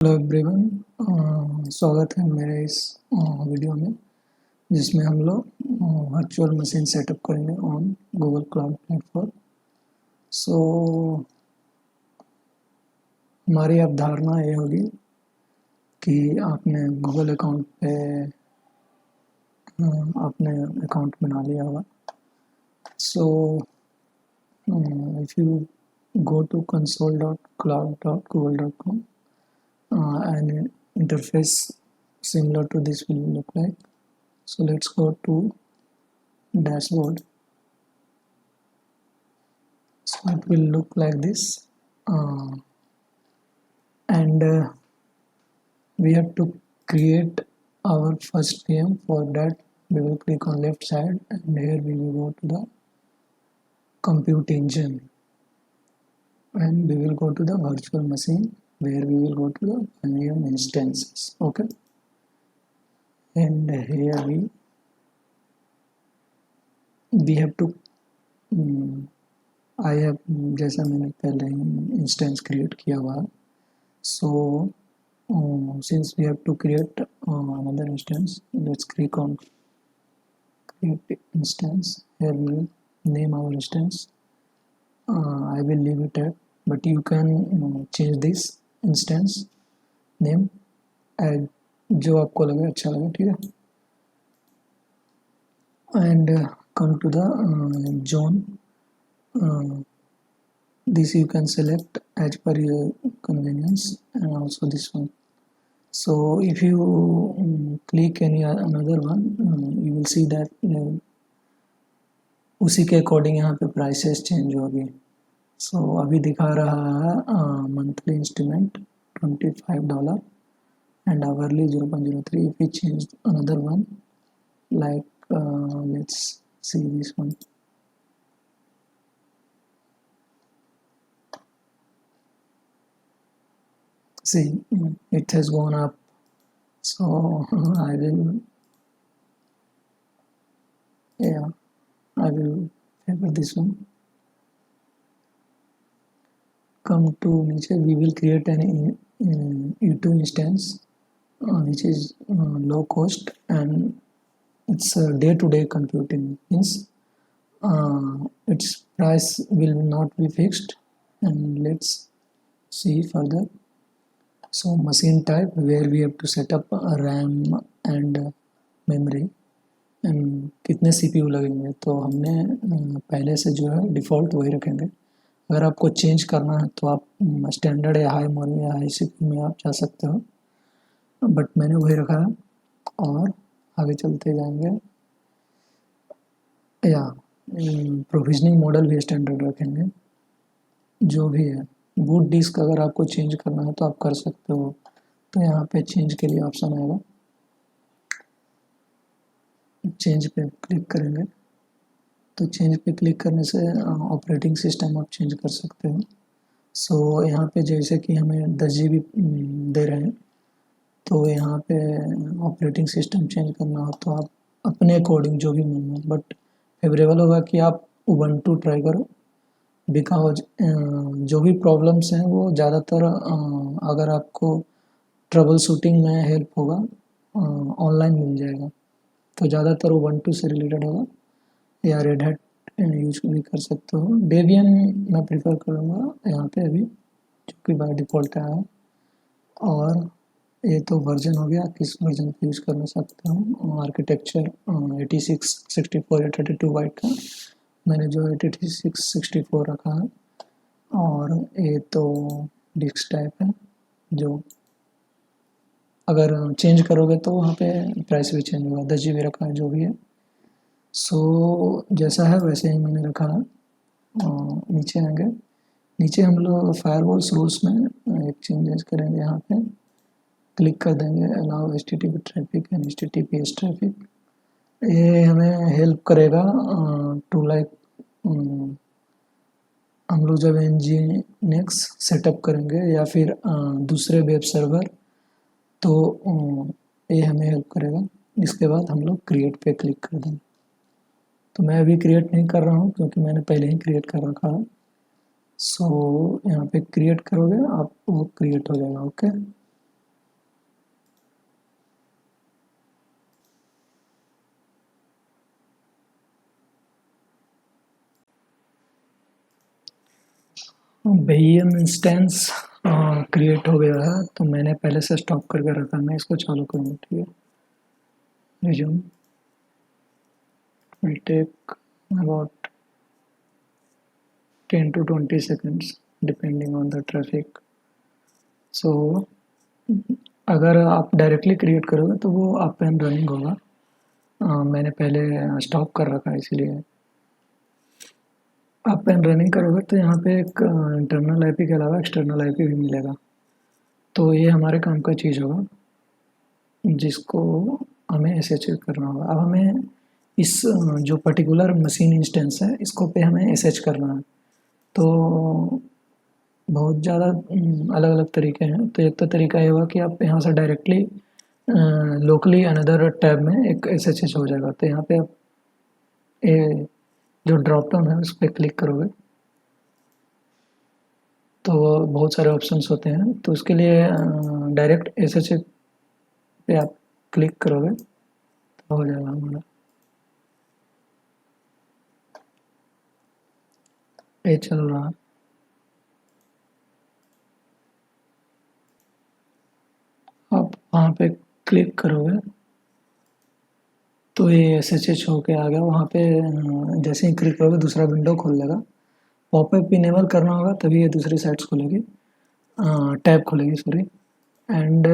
Hello everyone, स्वागत है मेरे इस वीडियो में जिसमें हम लोग वर्चुअल मशीन सेटअप करेंगे ऑन गूगल क्लाउड प्लेटफॉर्म। सो हमारी अवधारणा ये होगी कि आपने गूगल अकाउंट पे आपने अकाउंट बना लिया होगा। So if you go to console.cloud.google.com, and interface similar to this will look like. So let's go to dashboard. So it will look like this, and we have to create our first VM. For that we will click on left side, and here we will go to the compute engine, and we will go to the virtual machine where we will go to the VM instances. Okay, and here we have to I have, जैसा मैंने पहले instance create किया हुआ है. So since we have to create another instance, let's click on create instance. Here we will name our instance. I will leave it at, but you can change this instance name as जो आपको लगे अच्छा लगे. ठीक है, and come to the zone. This you can select as per your convenience, and also this one. So if you click any another one, you will see that उसी के according यहाँ पे प्राइसेस चेंज होगी. सो अभी दिखा रहा है monthly instrument $25 and hourly 0.03. If we change another one, like let's see this one. See, it has gone up. So I will favor this one. Come to niche, we will create an E2 instance which is low cost, and it's day-to-day computing. Means its price will not be fixed. And let's see further. So machine type, where we have to set up a RAM and memory, and कितने CPU लगेंगे. तो हमने पहले से जो है default वही रखेंगे. अगर आपको चेंज करना है तो आप स्टैंडर्ड या हाई मेमोरी या हाई CPU में आप जा सकते हो, बट मैंने वही रखा है. और आगे चलते जाएंगे. या प्रोविजनिंग मॉडल भी स्टैंडर्ड रखेंगे. जो भी है, बूट डिस्क अगर आपको चेंज करना है तो आप कर सकते हो. तो यहाँ पे चेंज के लिए ऑप्शन आएगा, चेंज पे क्लिक करेंगे. तो चेंज पे क्लिक करने से ऑपरेटिंग सिस्टम आप चेंज कर सकते हो. सो यहाँ पे जैसे कि हमें 10 GB दे रहे हैं, तो यहाँ पे ऑपरेटिंग सिस्टम चेंज करना हो तो आप अपने अकॉर्डिंग जो भी मन हो, बट फेवरेबल होगा कि आप उबंटू ट्राई करो. बिकॉज जो भी प्रॉब्लम्स हैं वो ज़्यादातर अगर आपको ट्रबल शूटिंग में हेल्प होगा ऑनलाइन मिल जाएगा. तो ज़्यादातर उबंटू से रिलेटेड होगा, या रेड हैट यूज भी कर सकते हो. डेबियन मैं प्रीफर करूँगा यहाँ पे अभी, जो कि बाय डिफ़ॉल्ट आया है. और ये तो वर्जन हो गया, किस वर्जन पे यूज़ कर सकते हो. आर्किटेक्चर 8664 या 32 बाइट का, मैंने जो 8664 रखा है. और ये तो डिस्क टाइप है, जो अगर चेंज करोगे तो वहाँ पे प्राइस भी चेंज होगा. 10 GB रखा है, जो भी है. सो जैसा है वैसे ही मैंने रखा है. नीचे आएंगे. नीचे हम लोग फायरवॉल्स रूल्स में एक चेंजेस करेंगे. यहाँ पे क्लिक कर देंगे allow HTTP traffic and HTTPS traffic. ये हमें हेल्प करेगा टू लाइक हम लोग जब nginx सेटअप करेंगे या फिर दूसरे वेब सर्वर, तो ये हमें हेल्प करेगा. इसके बाद हम लोग क्रिएट पे क्लिक कर देंगे. तो मैं अभी क्रिएट नहीं कर रहा हूँ क्योंकि मैंने पहले ही क्रिएट कर रखा है. सो यहाँ पे क्रिएट करोगे आप, वो क्रिएट हो जाएगा. ओके, Vim इंस्टेंस क्रिएट हो गया है, तो मैंने पहले से स्टॉप करके रखा है, मैं इसको चालू करूँगा। ठीक है, resume will take about 10 to 20 seconds depending on the traffic. So अगर आप डायरेक्टली क्रिएट करोगे तो वो अप एंड रनिंग होगा। मैंने पहले स्टॉप कर रखा है, इसलिए अप एंड रनिंग करोगे तो यहाँ पे एक इंटरनल आईपी के अलावा एक्सटर्नल आईपी भी मिलेगा। तो ये हमारे काम का चीज़ होगा जिसको हमें ऐसे चेक करना होगा। अब हमें इस जो पर्टिकुलर मशीन इंस्टेंस है इसको पे हमें एसएच करना है। तो बहुत ज़्यादा अलग अलग तरीके हैं। तो एक तो तरीका ये होगा कि आप यहाँ से डायरेक्टली लोकली अनदर टैब में एक एसएचएच हो जाएगा। तो यहाँ पे आप ये जो ड्रॉप डाउन है उस पर क्लिक करोगे तो बहुत सारे ऑप्शंस होते हैं। तो उसके लिए डायरेक्ट एसएचएच पे आप क्लिक करोगे तो हो जाएगा हमारा। ये चल रहा है। आप वहाँ पे क्लिक करोगे तो ये एसएचएच होके आ गया। वहाँ पे जैसे ही क्लिक करोगे दूसरा विंडो खोल लेगा। पॉपअप इनेबल करना होगा तभी ये दूसरी साइट्स खुलेगी, टैब खुलेगी सॉरी। एंड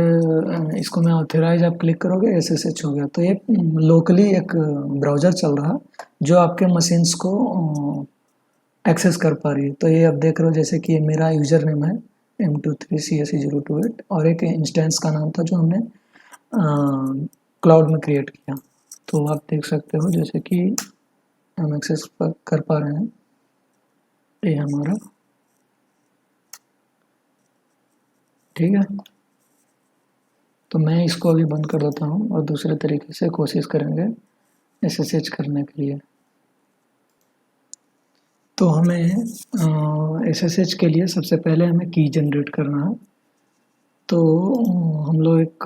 इसको मैं ऑथराइज आप क्लिक करोगे एसएसएच हो गया। तो ये लोकली एक ब्राउज़र चल रहा है जो आपके मशीन्स को एक्सेस कर पा रही है। तो ये आप देख रहे हो जैसे कि ये मेरा यूज़र नेम है M23CSE028 और एक इंस्टेंस का नाम था जो हमने क्लाउड में क्रिएट किया। तो आप देख सकते हो जैसे कि हम एक्सेस कर पा रहे हैं। ये हमारा ठीक है। तो मैं इसको अभी बंद कर देता हूँ और दूसरे तरीके से कोशिश करेंगे एसएसएच करने के लिए। तो हमें एसएसएच के लिए सबसे पहले हमें की जनरेट करना है। तो हम लोग एक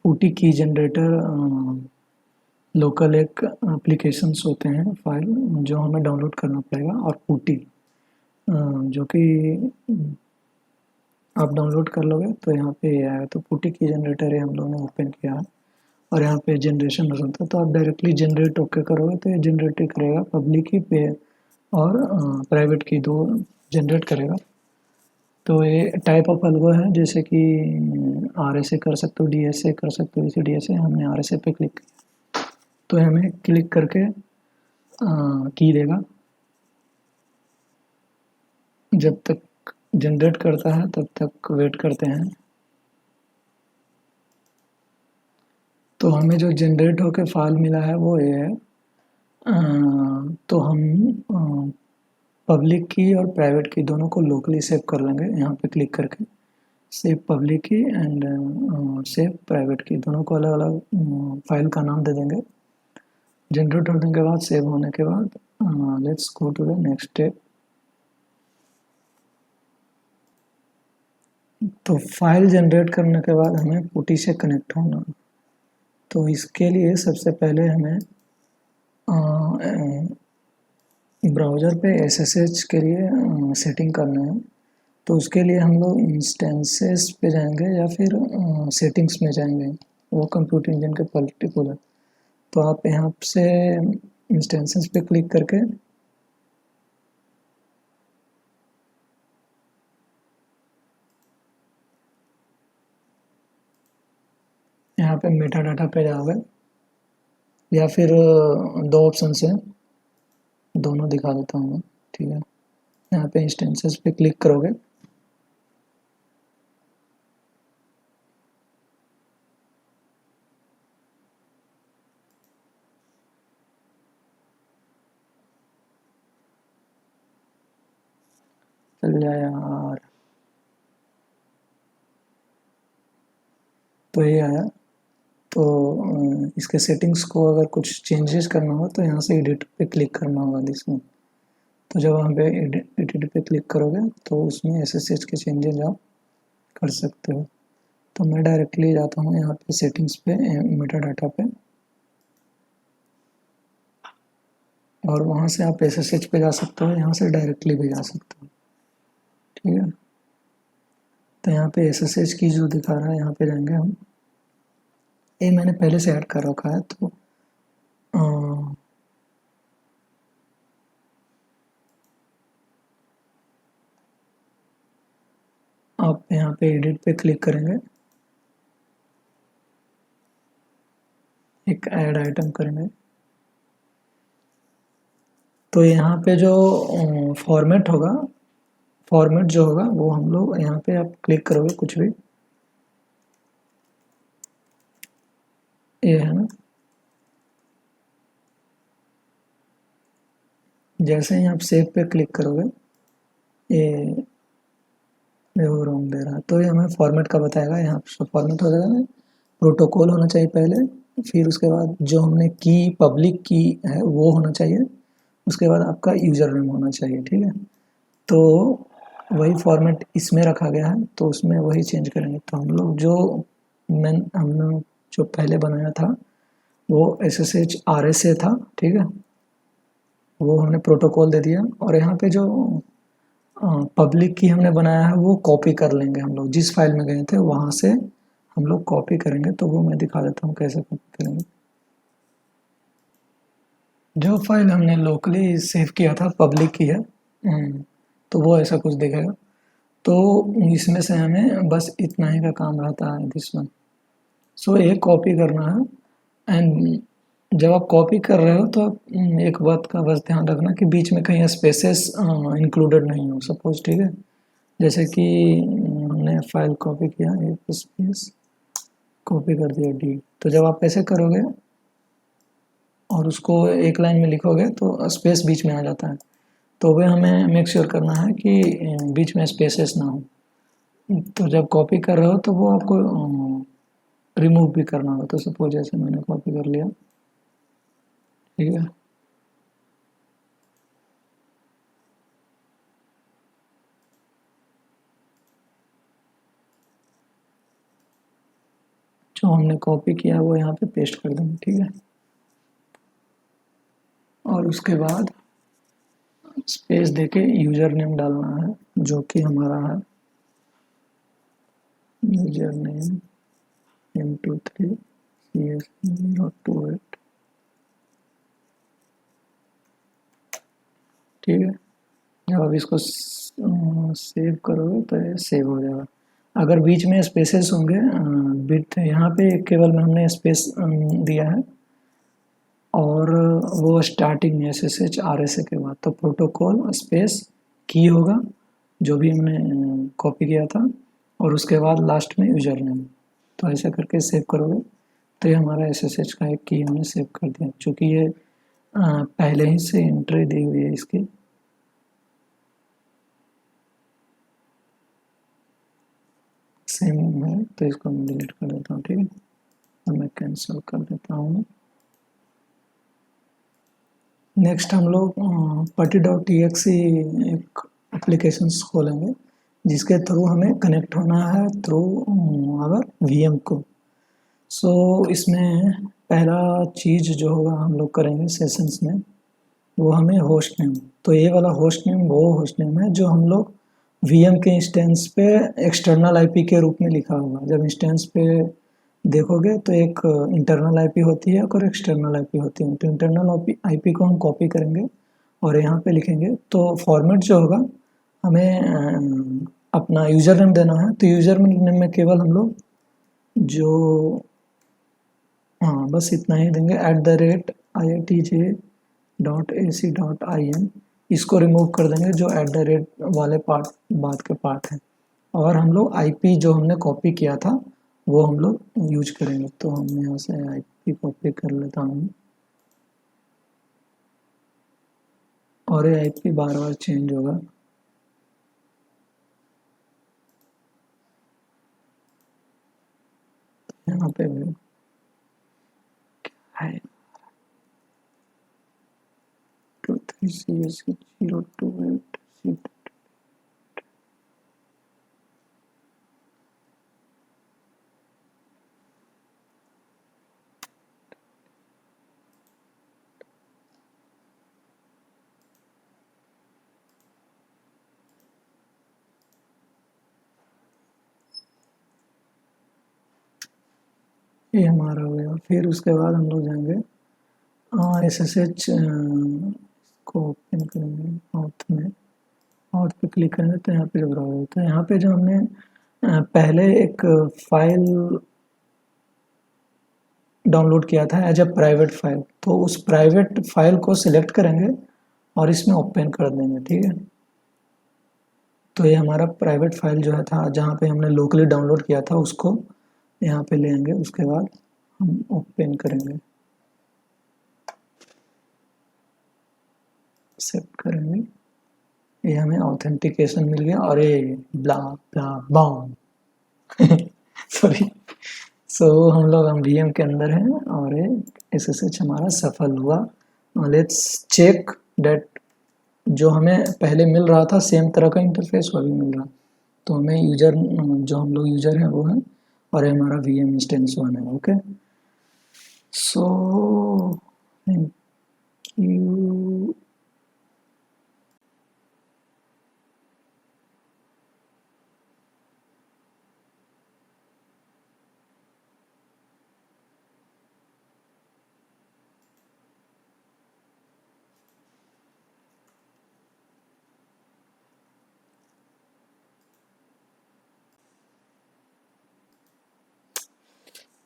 पुटी की जनरेटर लोकल एक एप्लीकेशंस होते हैं फाइल जो हमें डाउनलोड करना पड़ेगा। और पुटी जो कि आप डाउनलोड कर लोगे तो यहाँ पे ये आया। तो पुटी की जनरेटर है हम लोगों ने ओपन किया है और यहाँ पे जनरेशन हो सकता है। तो आप डायरेक्टली जनरेट ओके करोगे तो ये जनरेट ही करेगा, पब्लिक की पे और प्राइवेट की दो जनरेट करेगा। तो ये टाइप ऑफ अल्गो है जैसे कि आर एस ए कर सकते हो, डी एस ए कर सकते हो, इसी डी एस ए हमने आर एस ए पे क्लिक किया तो हमें क्लिक करके की देगा। जब तक जनरेट करता है तब तक वेट करते हैं। तो हमें जो जनरेट होकर फाइल मिला है वो ये है। तो हम पब्लिक की और प्राइवेट की दोनों को लोकली सेव कर लेंगे यहाँ पे क्लिक करके। सेव पब्लिक की एंड सेव प्राइवेट की, दोनों को अलग अलग फाइल का नाम दे देंगे। जनरेट होने के बाद, सेव होने के बाद let's go to the next step. तो फाइल जनरेट करने के बाद हमें पुटी से कनेक्ट होना। तो इसके लिए सबसे पहले हमें ब्राउज़र पे एसएसएच के लिए सेटिंग करना है। तो उसके लिए हम लोग इंस्टेंसेस पे जाएंगे या फिर सेटिंग्स में जाएंगे, वो कंप्यूटर इंजन के पर्टिकुलर। तो आप यहाँ से इंस्टेंसेस पे क्लिक करके यहाँ पे मेटा डाटा पे जाओगे या फिर दो ऑप्शन हैं, दोनों दिखा देता हूँ मैं। ठीक है, यहाँ पे इंस्टेंसेस पे क्लिक करोगे चल जाए यार। तो ये आया। तो इसके सेटिंग्स को अगर कुछ चेंजेस करना हो तो यहाँ से एडिट पे क्लिक करना होगा इसमें। तो जब वहाँ पे एडिट पे क्लिक करोगे तो उसमें एसएसएच के चेंजेस आप कर सकते हो। तो मैं डायरेक्टली जाता हूँ यहाँ पे सेटिंग्स पे, मेटा डाटा पे, और वहाँ से आप एसएसएच पे जा सकते हो, यहाँ से डायरेक्टली भी जा सकते हो। ठीक है। तो यहाँ पे SSH की जो दिखा रहा है यहाँ पे जाएंगे हम, ये मैंने पहले से ऐड कर रखा है, तो आप यहाँ पे एडिट पे क्लिक करेंगे, एक ऐड आइटम करेंगे, तो यहाँ पे जो फॉर्मेट होगा, फॉर्मेट जो होगा वो हम लोग यहाँ पे आप क्लिक करोगे कुछ भी, ये है ना, जैसे ही आप सेव पे क्लिक करोगे ये वो रॉन्ग दे रहा है, तो ये हमें फॉर्मेट का बताएगा। यहाँ पे फॉर्मेट हो जाएगा, प्रोटोकॉल होना चाहिए पहले, फिर उसके बाद जो हमने की पब्लिक की है वो होना चाहिए, उसके बाद आपका यूज़र नेम होना चाहिए, ठीक है। तो वही फॉर्मेट इसमें रखा गया है, तो उसमें वही चेंज करेंगे। तो हम लोग जो हमने जो पहले बनाया था वो SSH RSA था, ठीक है, वो हमने प्रोटोकॉल दे दिया, और यहाँ पे जो पब्लिक की हमने बनाया है वो कॉपी कर लेंगे हम लोग, जिस फाइल में गए थे वहाँ से हम लोग कॉपी करेंगे, तो वो मैं दिखा देता हूँ कैसे कॉपी करेंगे। जो फाइल हमने लोकली सेव किया था पब्लिक की है, तो वो ऐसा कुछ दिखेगा। तो इसमें से हमें बस इतना ही का काम रहता है, दिस वन। सो एक कॉपी करना है, एंड जब आप कॉपी कर रहे हो तो आप एक बात का बस ध्यान रखना कि बीच में कहीं स्पेसेस इंक्लूडेड नहीं हो, सपोज, ठीक है। जैसे कि हमने फाइल कॉपी किया, एक स्पेस कॉपी कर दिया डी, तो जब आप ऐसे करोगे और उसको एक लाइन में लिखोगे तो स्पेस बीच में आ जाता है, तो वह हमें मेक श्योर करना है कि बीच में स्पेसेस ना हो। तो जब कॉपी कर रहे हो तो वो आपको रिमूव भी करना होगा। तो सपोज जैसे मैंने कॉपी कर लिया, ठीक है, जो हमने कॉपी किया वो यहाँ पे पेस्ट कर देंगे, ठीक है। और उसके बाद स्पेस देके यूजर नेम डालना है, जो कि हमारा है यूजर नेम M23CS028, ठीक है। जब आप इसको सेव करोगे तो ये सेव हो जाएगा। अगर बीच में स्पेसेस होंगे, बिट यहाँ पे केवल में हमने स्पेस दिया है, और वो स्टार्टिंग में SSH RSA के बाद, तो प्रोटोकॉल स्पेस की होगा जो भी हमने कॉपी किया था, और उसके बाद लास्ट में यूजर नेम। तो ऐसा करके सेव करोगे तो ये हमारा SSH का एक की हमने सेव कर दिया, चूँकि ये पहले ही से एंट्री दी हुई है इसकी। सेम है, तो इसको मैं डिलीट कर देता हूँ, ठीक है, और मैं कैंसिल कर देता हूँ। नेक्स्ट हम लोग putty.exe एक एप्लीकेशन खोलेंगे, जिसके थ्रू हमें कनेक्ट होना है थ्रू आवर VM को। सो इसमें पहला चीज़ जो होगा हम लोग करेंगे सेशंस में, वो हमें होस्ट नेम। तो ये वाला होस्ट नेम वो होस्ट नेम है जो हम लोग VM के इंस्टेंस पे एक्सटर्नल IP के रूप में लिखा होगा। जब इंस्टेंस पे देखोगे तो एक इंटरनल IP होती है और एक्सटर्नल IP होती है। तो इंटरनल IP को हम कॉपी करेंगे और यहाँ पे लिखेंगे। तो फॉर्मेट जो होगा हमें अपना यूज़र नेम देना है। तो यूज़र नेम में केवल हम लोग जो हाँ बस इतना ही देंगे, @IITJ.AC.IN। इसको रिमूव कर देंगे जो @ वाले पार्ट बाद के पार्ट हैं, और हम लोग IP जो हमने कॉपी किया था वो हम लोग यूज करेंगे। तो हम यहाँ से IP कॉपी कर लेता हूँ, और ये IP बार बार चेंज होगा। यहाँ पे भी है 23CS028। ये हमारा हो गया। फिर उसके बाद हम लोग जाएंगे SSH को ओपन करेंगे आउथ में, आउथ पे क्लिक करेंगे तो यहाँ पे जो ब्राउज़र होता है, यहाँ पे जो हमने पहले एक फाइल डाउनलोड किया था एज अ प्राइवेट फाइल, तो उस प्राइवेट फाइल को सिलेक्ट करेंगे और इसमें ओपन कर देंगे, ठीक है। तो ये हमारा प्राइवेट फाइल जो है था, जहाँ पे हमने लोकली डाउनलोड किया था, उसको यहाँ पे ले आएंगे। उसके बाद हम ओपन करेंगे, एक्सेप्ट करेंगे, ये हमें ऑथेंटिकेशन मिल गया और ये ब्ला ब्ला बॉम सॉरी। सो हम VM के अंदर हैं और ये SSH हमारा सफल हुआ। लेट्स चेक डेट जो हमें पहले मिल रहा था सेम तरह का इंटरफेस वो भी मिल रहा। तो हमें यूजर जो हम लोग यूजर हैं वो है और हमारा VM इंस्टेंस 1 है। Okay, so thank you.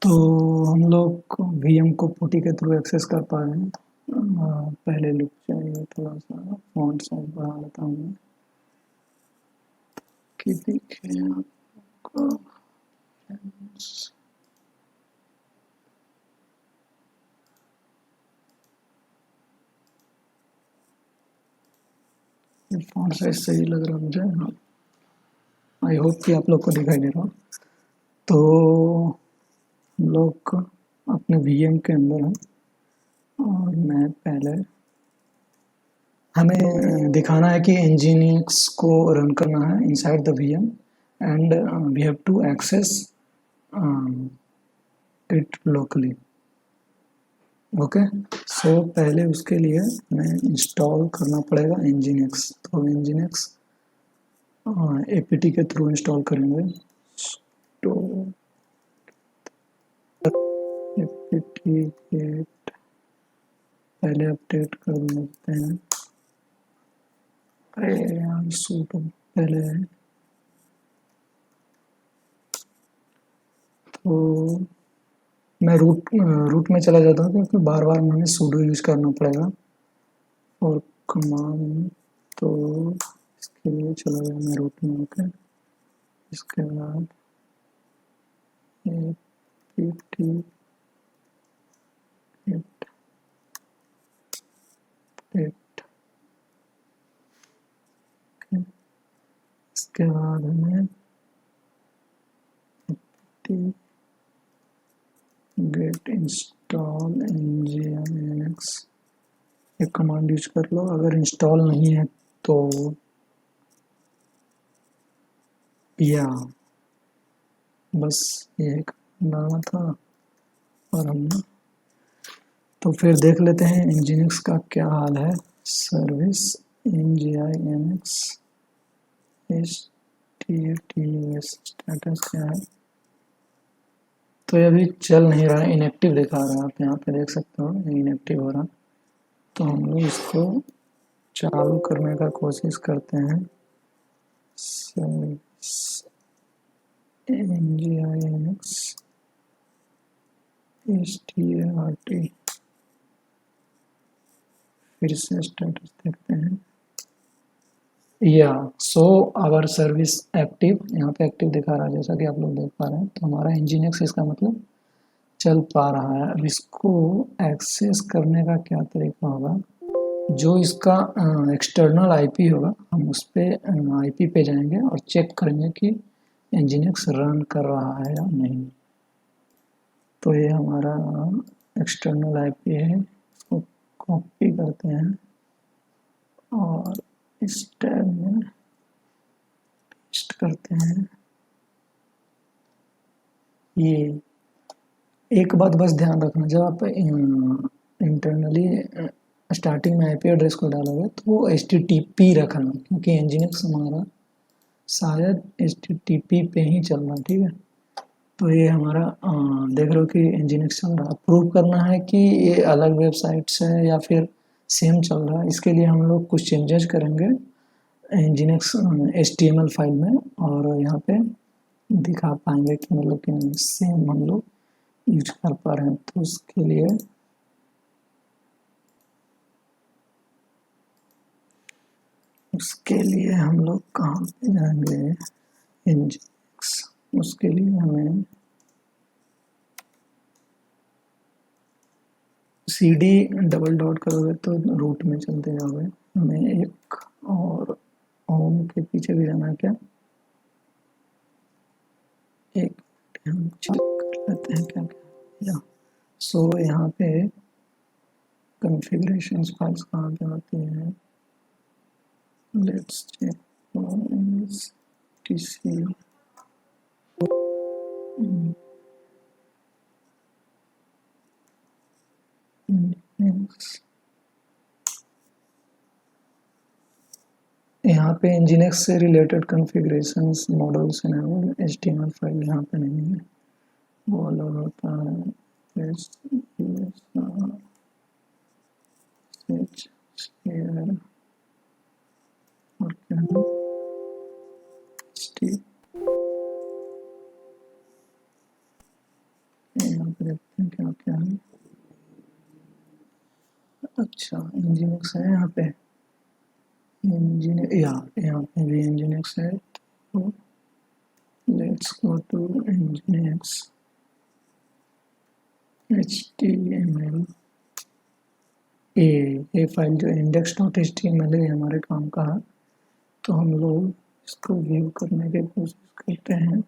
तो हम लोग VM को पुटी के थ्रू एक्सेस कर पा रहे हैं। पहले लुक चाहिए, थोड़ा सा फॉन्ट साइज बढ़ा लेता हूँ मैं कि दिखे आपको। फॉन्ट साइज सही लग रहा है मुझे, हाँ। आई होप कि आप लोग को दिखाई दे रहा हो। तो हम लोग अपने VM के अंदर हैं और मैं पहले हमें दिखाना है कि nginx को रन करना है inside the VM and we have to access it locally. Okay, so पहले उसके लिए हमें इंस्टॉल करना पड़ेगा nginx। तो nginx apt के थ्रू इंस्टॉल करेंगे। तो apt get पहले अपडेट कर लेते हैं। अरे यार सूडो पहले है, तो मैं रूट में चला जाता हूँ क्योंकि बार बार हमें सूडो यूज करना पड़ेगा और कमांड। तो इसके लिए चला गया मैं रूट में। ओके, इसके बाद apt get इसके बाद हमें गेट इंस्टॉल nginx एक कमांड यूज कर लो। अगर इंस्टॉल नहीं है तो या बस ये डालना था और हमने। तो फिर देख लेते हैं nginx का क्या हाल है। सर्विस nginx स्टेटस क्या है। तो ये अभी चल नहीं रहा है, इनएक्टिव दिखा रहा है, आप यहाँ पे देख सकते हो इनएक्टिव हो रहा। तो हम लोग इसको चालू करने का कोशिश करते हैं। nginx start फिर से स्टेटस देखते हैं। या सो आवर सर्विस एक्टिव, यहाँ पे एक्टिव दिखा रहा है जैसा कि आप लोग देख पा रहे हैं। तो हमारा nginx इसका मतलब चल पा रहा है। अब इसको एक्सेस करने का क्या तरीका होगा, जो इसका एक्सटर्नल आईपी होगा हम उस पर आईपी पे जाएंगे और चेक करेंगे कि nginx रन कर रहा है या नहीं। तो ये हमारा एक्सटर्नल आईपी है, इसको कॉपी करते हैं और इस टैब में पेस्ट करते हैं। ये एक बात बस ध्यान रखना, जब आप इंटरनली स्टार्टिंग में आईपी एड्रेस को डालोगे तो वो HTTP रखना, क्योंकि nginx हमारा शायद HTTP पे ही चल रहा, ठीक है। तो ये हमारा देख रहे हो कि nginx चल रहा है। प्रूव करना है कि ये अलग वेबसाइट्स है या फिर सेम चल रहा है, इसके लिए हम लोग कुछ चेंजेस करेंगे nginx HTML फाइल में, और यहाँ पे दिखा पाएंगे कि मतलब कि सेम हम लोग यूज कर पा रहे हैं। तो उसके लिए हम लोग कहाँ पे जाएंगे, nginx, उसके लिए हमें cd डबल डॉट करोगे तो रूट में चलते जाओगे। हमें एक और होम के पीछे भी जाना है क्या, एक हम चेक कर लेते हैं क्या क्या या। सो यहाँ पे कॉन्फ़िगरेशंस फाइल्स कहाँ पे आती हैं, लेट्स चेक tc यहाँ पे nginx से रिलेटेड कॉन्फ़िगरेशंस मॉडल्स हैं, HTML फाइल यहाँ पे नहीं है, वो अलग होता है। शेयर और क्या है, यहाँ पे देखते हैं क्या क्या है। अच्छा nginx है यहाँ पे, यहाँ पे भी nginx है। तो let's go to nginx html। ये फाइल जो index.html है हमारे काम का है, तो हम लोग इसको व्यू करने की कोशिश करते हैं।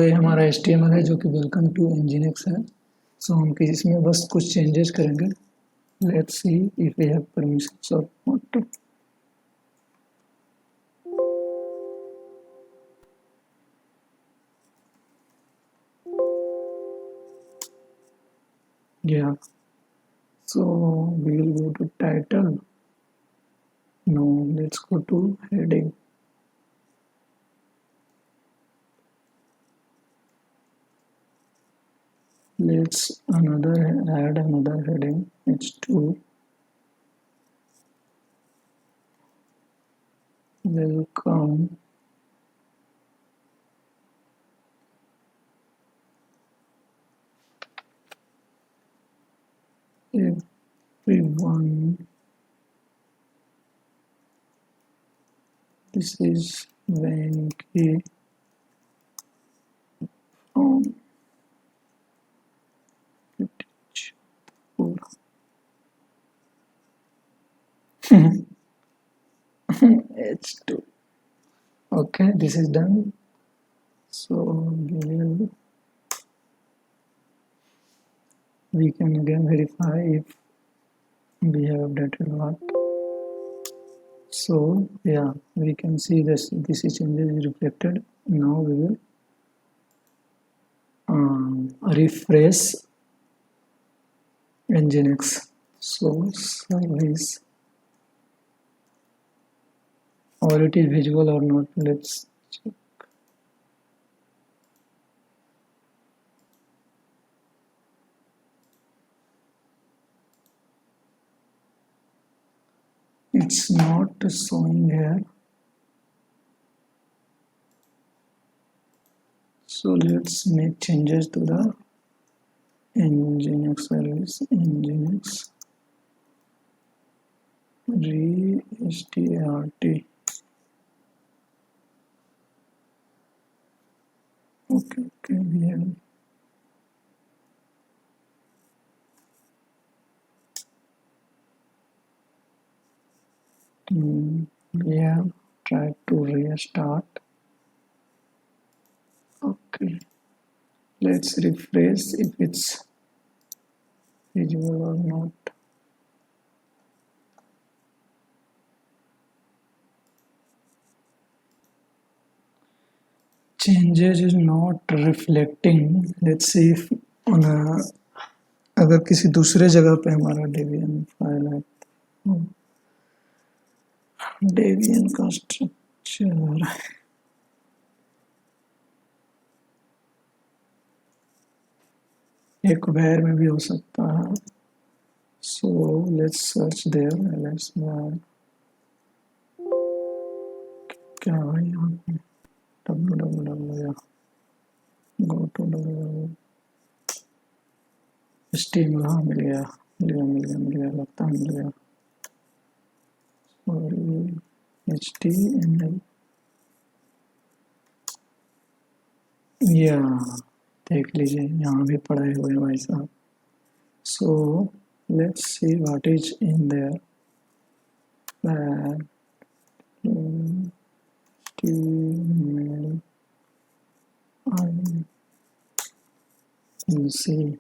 ये हमारा HTML है जो कि वेलकम टू nginx है। हम इसमें बस कुछ चेंजेस करेंगे। Let's see if we have permissions और not. Yeah, so we will go to title. No, let's go to heading. Let's add another heading, h2 welcome everyone. This is Venki from h2. Okay, this is done. So we can again verify if we have updated or not. So yeah, we can see this changes is reflected. Now we will refresh nginx. So service, or it is visible or not, let's check. It's not showing here. So let's make changes to the nginx service, nginx restart. Okay, we have tried to restart. Okay, let's refresh if it's visible or not. changes is not reflecting. Let's see if on a अगर किसी दूसरे जगह पे हमारा Debian file है, Debian का structure एक var में भी हो सकता है. So let's search there. Let's क्या है यहाँ पे www या go to www HTML. हाँ मिल गया लगता है मिल गया. सॉरी HTML या देख लीजिए यहाँ भी पढ़ाए हुए हैं भाई साहब. So let's see what is in there. HTML you see,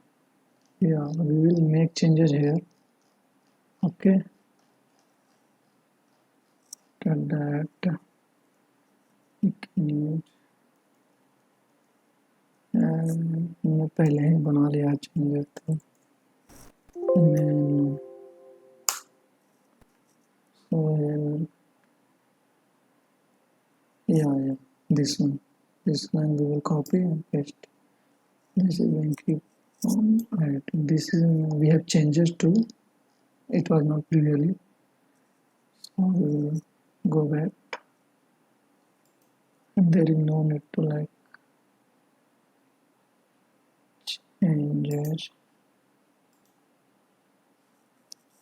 yeah, we will make changes here. Okay, that मैं पहले ही बना लिया चेंजेस तो so yeah this one we will copy and paste. This is going to keep on right. This is we have changes to it was not previously, so we will go back and there is no need to like changes.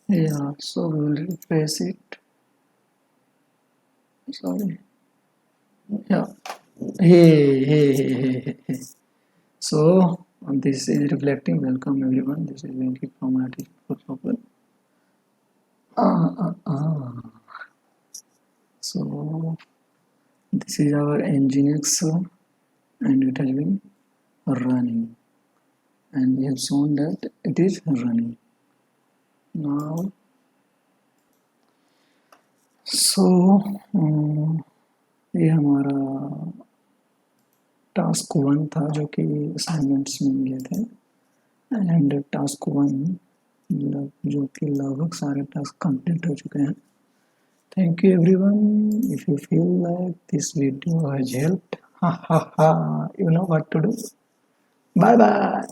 Yeah, so we will refresh it. Sorry. Yeah. Hey. So this is reflecting. Welcome everyone. This is Venki from IT Proper. So this is our Nginx and it has been running and we have shown that it is running now. So ये हमारा task 1 था जो कि assignments में मिले थे and task 1 जो कि लगभग सारे टास्क कंप्लीट हो चुके हैं. Thank you everyone. If you feel like this video has helped, you know what to do. Bye bye.